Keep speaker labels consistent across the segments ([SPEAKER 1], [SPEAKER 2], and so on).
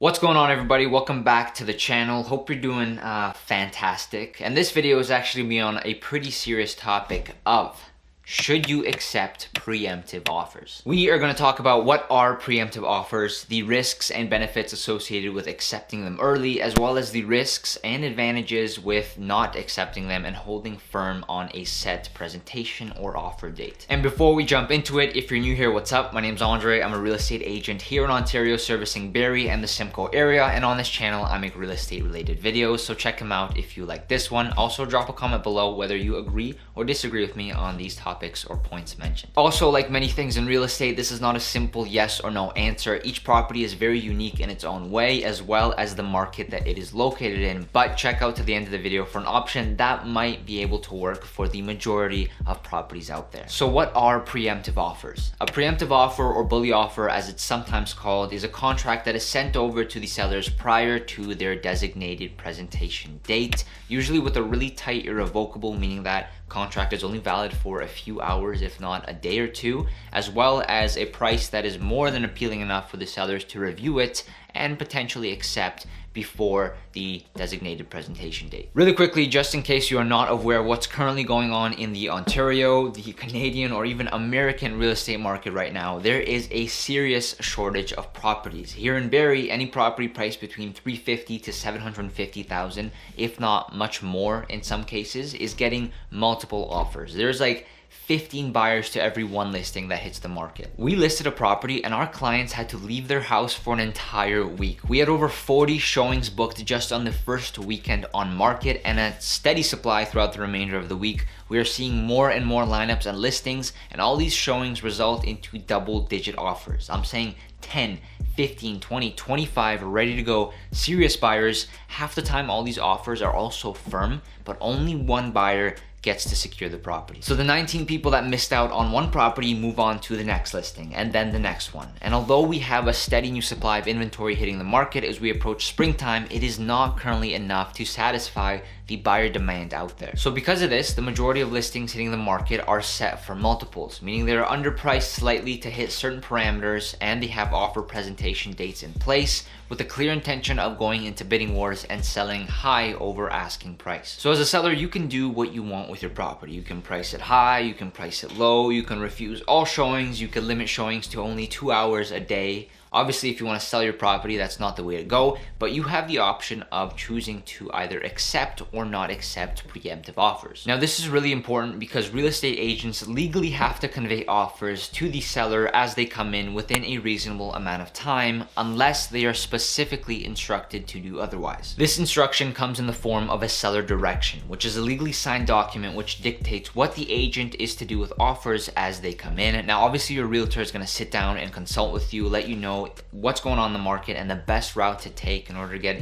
[SPEAKER 1] What's going on, everybody? Welcome back to the channel. Hope you're doing fantastic. And this video is actually be on a pretty serious topic of should you accept preemptive offers? We are going to talk about what are preemptive offers, the risks and benefits associated with accepting them early, as well as the risks and advantages with not accepting them and holding firm on a set presentation or offer date. And before we jump into it, if you're new here, what's up? My name's Andre. I'm a real estate agent here in Ontario servicing Barrie and the Simcoe area, and on this channel I make real estate related videos, so check them out if you like this one. Also drop a comment below whether you agree or disagree with me on these topics or points mentioned. Also, like many things in real estate, this is not a simple yes or no answer. Each property is very unique in its own way, as well as the market that it is located in, but check out to the end of the video for an option that might be able to work for the majority of properties out there. So what are preemptive offers? A preemptive offer, or bully offer as it's sometimes called, is a contract that is sent over to the sellers prior to their designated presentation date, usually with a really tight irrevocable, meaning that contract is only valid for a few hours, if not a day or two, as well as a price that is more than appealing enough for the sellers to review it and potentially accept before the designated presentation date. Really quickly, just in case you are not aware what's currently going on in the Ontario, the Canadian, or even American real estate market right now, there is a serious shortage of properties. Here in Barrie, any property priced between $350,000 to $750,000, if not much more in some cases, is getting multiple offers. There's like 15 buyers to every one listing that hits the market. We listed a property and our clients had to leave their house for an entire week. We had over 40 showings booked just on the first weekend on market, and a steady supply throughout the remainder of the week. We are seeing more and more lineups and listings, and all these showings result into double-digit offers. I'm saying 10, 15, 20, 25 ready to go serious buyers. Half the time all these offers are also firm, but only one buyer gets to secure the property. So the 19 people that missed out on one property move on to the next listing and then the next one. And although we have a steady new supply of inventory hitting the market as we approach springtime, it is not currently enough to satisfy the buyer demand out there. So because of this, the majority of listings hitting the market are set for multiples, meaning they are underpriced slightly to hit certain parameters, and they have offer presentation dates in place with a clear intention of going into bidding wars and selling high over asking price. So as a seller, you can do what you want with your property. You can price it high, you can price it low, you can refuse all showings, you can limit showings to only 2 hours a day. Obviously, if you want to sell your property, that's not the way to go, but you have the option of choosing to either accept or not accept preemptive offers. Now, this is really important because real estate agents legally have to convey offers to the seller as they come in within a reasonable amount of time, unless they are specifically instructed to do otherwise. This instruction comes in the form of a seller direction, which is a legally signed document which dictates what the agent is to do with offers as they come in. Now, obviously, your realtor is going to sit down and consult with you, let you know what's going on in the market and the best route to take in order to get,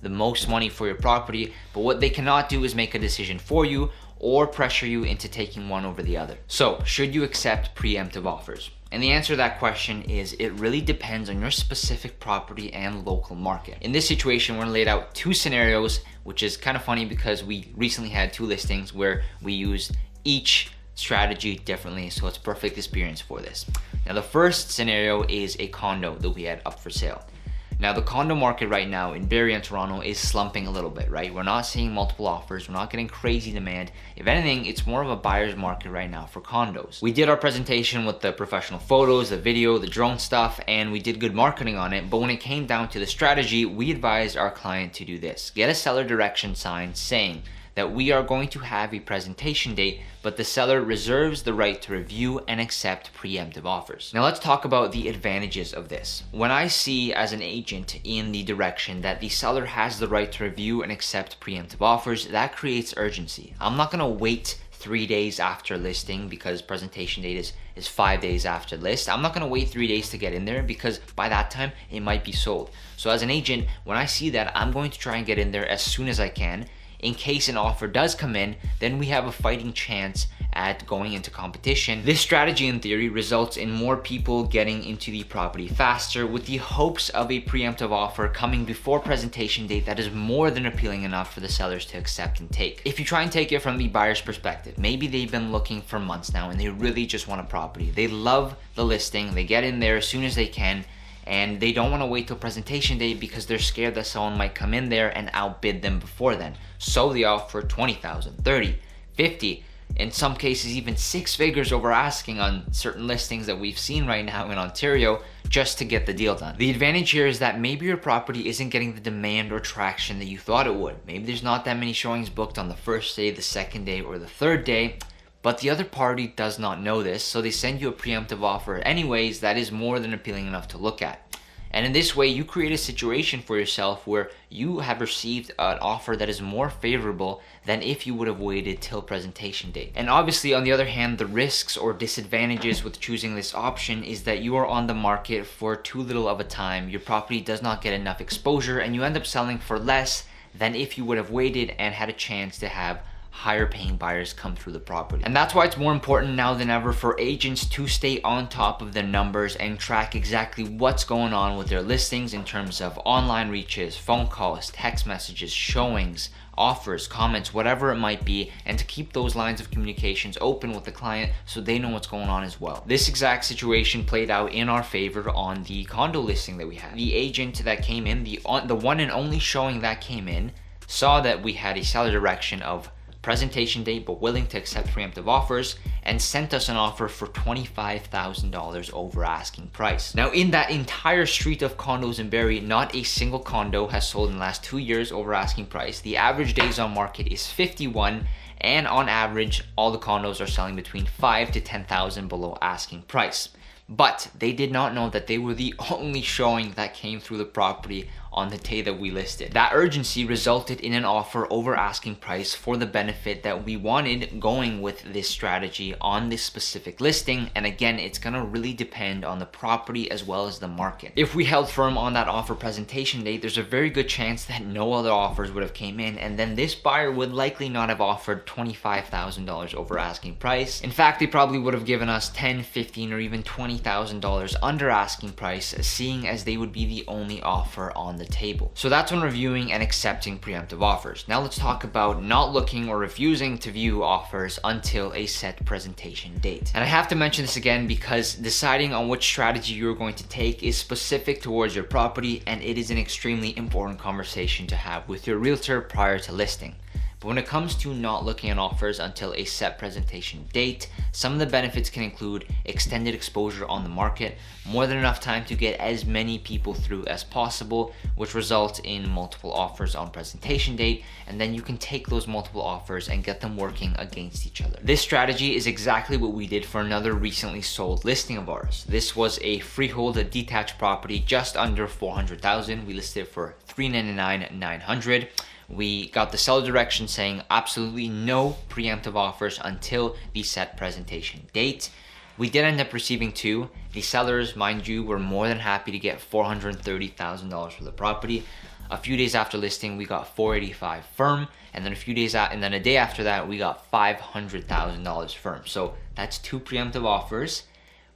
[SPEAKER 1] the most money for your property. But what they cannot do is make a decision for you or pressure you into taking one over the other. So, should you accept preemptive offers? And the answer to that question is it really depends on your specific property and local market. In this situation, we're gonna lay out two scenarios, which is kind of funny because we recently had two listings where we used each strategy differently, so it's perfect experience for this. Now, the first scenario is a condo that we had up for sale. Now, the condo market right now in Barrie and Toronto is slumping a little bit, right? We're not seeing multiple offers, we're not getting crazy demand. If anything, it's more of a buyer's market right now for condos. We did our presentation with the professional photos, the video, the drone stuff, and we did good marketing on it, but when it came down to the strategy, we advised our client to do this. Get a seller direction sign saying that we are going to have a presentation date, but the seller reserves the right to review and accept preemptive offers. Now, let's talk about the advantages of this. When I see as an agent in the direction that the seller has the right to review and accept preemptive offers, that creates urgency. I'm not gonna wait 3 days after listing because presentation date is 5 days after list. I'm not gonna wait 3 days to get in there because by that time it might be sold. So as an agent, when I see that, I'm going to try and get in there as soon as I can. In case an offer does come in, then we have a fighting chance at going into competition. This strategy in theory results in more people getting into the property faster with the hopes of a preemptive offer coming before presentation date that is more than appealing enough for the sellers to accept and take. If you try and take it from the buyer's perspective, maybe they've been looking for months now and they really just want a property. They love the listing, they get in there as soon as they can, and they don't want to wait till presentation day because they're scared that someone might come in there and outbid them before then. So they offer 20,000, 30, 50, in some cases even 6 figures over asking on certain listings that we've seen right now in Ontario just to get the deal done. The advantage here is that maybe your property isn't getting the demand or traction that you thought it would. Maybe there's not that many showings booked on the first day, the second day, or the third day, but the other party does not know this, so they send you a preemptive offer anyways that is more than appealing enough to look at. And in this way, you create a situation for yourself where you have received an offer that is more favorable than if you would have waited till presentation date. And obviously, on the other hand, the risks or disadvantages with choosing this option is that you are on the market for too little of a time, your property does not get enough exposure, and you end up selling for less than if you would have waited and had a chance to have higher paying buyers come through the property. And that's why it's more important now than ever for agents to stay on top of their numbers and track exactly what's going on with their listings in terms of online reaches, phone calls, text messages, showings, offers, comments, whatever it might be, and to keep those lines of communications open with the client so they know what's going on as well. This exact situation played out in our favor on the condo listing that we had. The agent that came in, the one and only showing that came in, saw that we had a seller direction of presentation date but willing to accept preemptive offers, and sent us an offer for $25,000 over asking price. Now, in that entire street of condos in Barrie, not a single condo has sold in the last 2 years over asking price. The average days on market is 51, and on average all the condos are selling between 5 to 10,000 below asking price. But they did not know that they were the only showing that came through the property on the day that we listed. That urgency resulted in an offer over asking price for the benefit that we wanted going with this strategy on this specific listing. And again, it's gonna really depend on the property as well as the market. If we held firm on that offer presentation date, there's a very good chance that no other offers would have came in, and then this buyer would likely not have offered $25,000 over asking price. In fact, they probably would have given us $10, $15, or even $20,000 under asking price, seeing as they would be the only offer on the table. So that's when reviewing and accepting preemptive offers. Now let's talk about not looking or refusing to view offers until a set presentation date. And I have to mention this again because deciding on which strategy you're going to take is specific towards your property, and it is an extremely important conversation to have with your realtor prior to listing. But when it comes to not looking at offers until a set presentation date, some of the benefits can include extended exposure on the market, more than enough time to get as many people through as possible, which results in multiple offers on presentation date, and then you can take those multiple offers and get them working against each other. This strategy is exactly what we did for another recently sold listing of ours. This was a freehold detached property just under $400,000. We listed it for $399,900. We got the seller direction saying absolutely no preemptive offers until the set presentation date. We did end up receiving 2. The sellers, mind you, were more than happy to get $430,000 for the property. A few days after listing, we got $485,000 firm, and then a day after that, we got $500,000 firm. So that's 2 preemptive offers.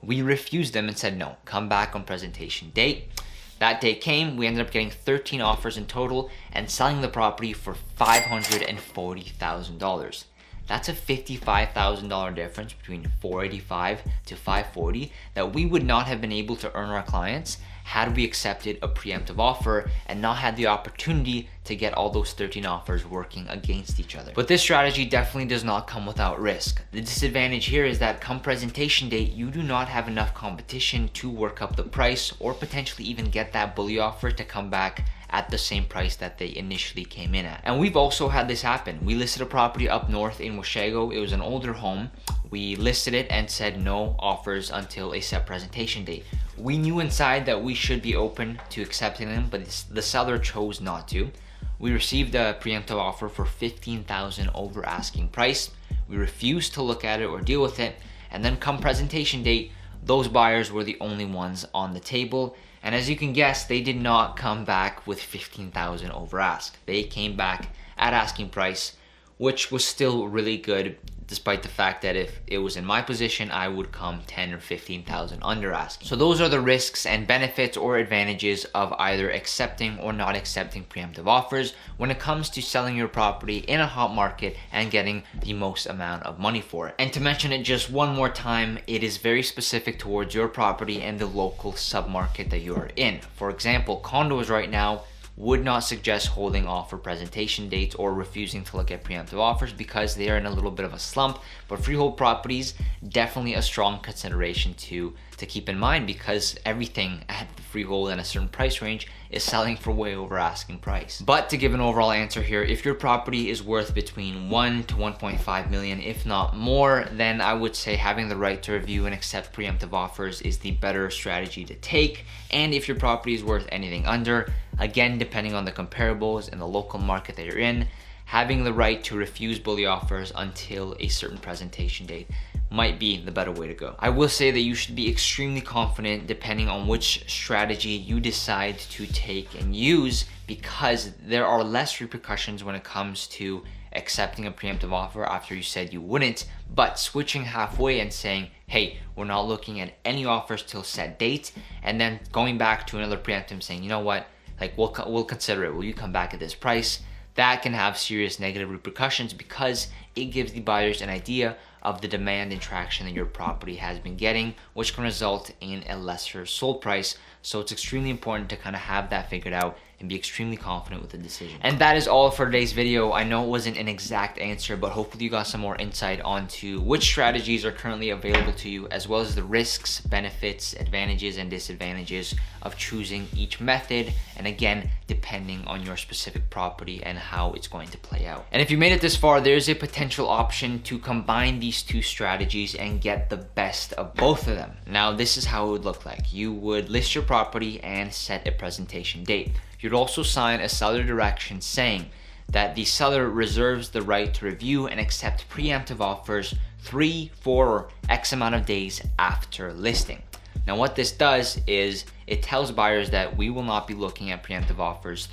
[SPEAKER 1] We refused them and said no, come back on presentation date. That day came, we ended up getting 13 offers in total and selling the property for $540,000. That's a $55,000 difference between $485,000 to $540,000 that we would not have been able to earn our clients had we accepted a preemptive offer and not had the opportunity to get all those 13 offers working against each other. But this strategy definitely does not come without risk. The disadvantage here is that come presentation date, you do not have enough competition to work up the price or potentially even get that bully offer to come back at the same price that they initially came in at. And we've also had this happen. We listed a property up north in Washago. It was an older home. We listed it and said no offers until a set presentation date. We knew inside that we should be open to accepting them, but the seller chose not to. We received a preemptive offer for $15,000 over asking price. We refused to look at it or deal with it, and then come presentation date, those buyers were the only ones on the table. And as you can guess, they did not come back with $15,000 over ask. They came back at asking price, which was still really good despite the fact that if it was in my position, I would come 10 or 15,000 under asking. So those are the risks and benefits or advantages of either accepting or not accepting preemptive offers when it comes to selling your property in a hot market and getting the most amount of money for it. And to mention it just one more time, it is very specific towards your property and the local submarket that you're in. For example, condos right now would not suggest holding off for presentation dates or refusing to look at preemptive offers because they are in a little bit of a slump. But freehold properties, definitely a strong consideration to keep in mind, because everything at the freehold in a certain price range is selling for way over asking price. But to give an overall answer here, if your property is worth between 1 to 1.5 million, if not more, then I would say having the right to review and accept preemptive offers is the better strategy to take. And if your property is worth anything under, again, depending on the comparables and the local market that you're in, having the right to refuse bully offers until a certain presentation date might be the better way to go. I will say that you should be extremely confident depending on which strategy you decide to take and use, because there are less repercussions when it comes to accepting a preemptive offer after you said you wouldn't, but switching halfway and saying, hey, we're not looking at any offers till set date, and then going back to another preemptive saying, you know what, like we'll consider it, will you come back at this price? That can have serious negative repercussions because it gives the buyers an idea of the demand and traction that your property has been getting, which can result in a lesser sold price. So it's extremely important to kind of have that figured out and be extremely confident with the decision. And that is all for today's video. I know it wasn't an exact answer, but hopefully you got some more insight onto which strategies are currently available to you, as well as the risks, benefits, advantages, and disadvantages of choosing each method. And again, depending on your specific property and how it's going to play out. And if you made it this far, there's a potential option to combine these two strategies and get the best of both of them. Now, this is how it would look like. You would list your property and set a presentation date. You'd also sign a seller direction saying that the seller reserves the right to review and accept preemptive offers 3, 4, or X amount of days after listing. Now, what this does is it tells buyers that we will not be looking at preemptive offers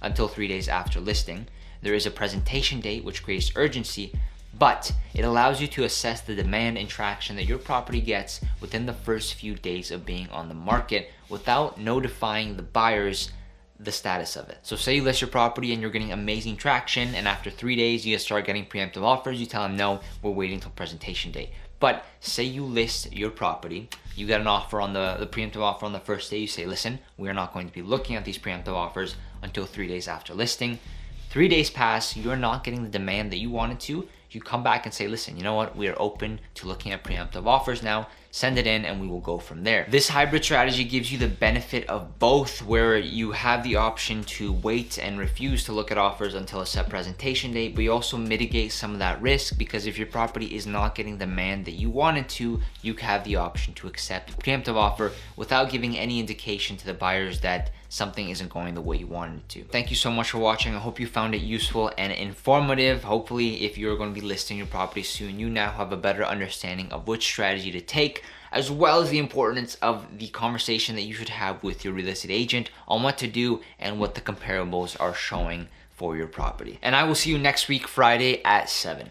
[SPEAKER 1] until 3 days after listing. There is a presentation date which creates urgency, but it allows you to assess the demand and traction that your property gets within the first few days of being on the market without notifying the buyers the status of it. So say you list your property and you're getting amazing traction, and after 3 days you start getting preemptive offers, you tell them, no, we're waiting until presentation date. But say you list your property, you get an offer on the preemptive offer on the first day, you say, listen, we are not going to be looking at these preemptive offers until 3 days after listing. 3 days pass, you're not getting the demand that you wanted to. You come back and say, listen, you know what, we are open to looking at preemptive offers now, send it in and we will go from there. This hybrid strategy gives you the benefit of both, where you have the option to wait and refuse to look at offers until a set presentation date, but you also mitigate some of that risk, because if your property is not getting the demand that you wanted to, you have the option to accept a preemptive offer without giving any indication to the buyers that something isn't going the way you wanted it to. Thank you so much for watching. I hope you found it useful and informative. Hopefully, if you're going to be listing your property soon, you now have a better understanding of which strategy to take, as well as the importance of the conversation that you should have with your real estate agent on what to do and what the comparables are showing for your property. And I will see you next week, Friday at 7.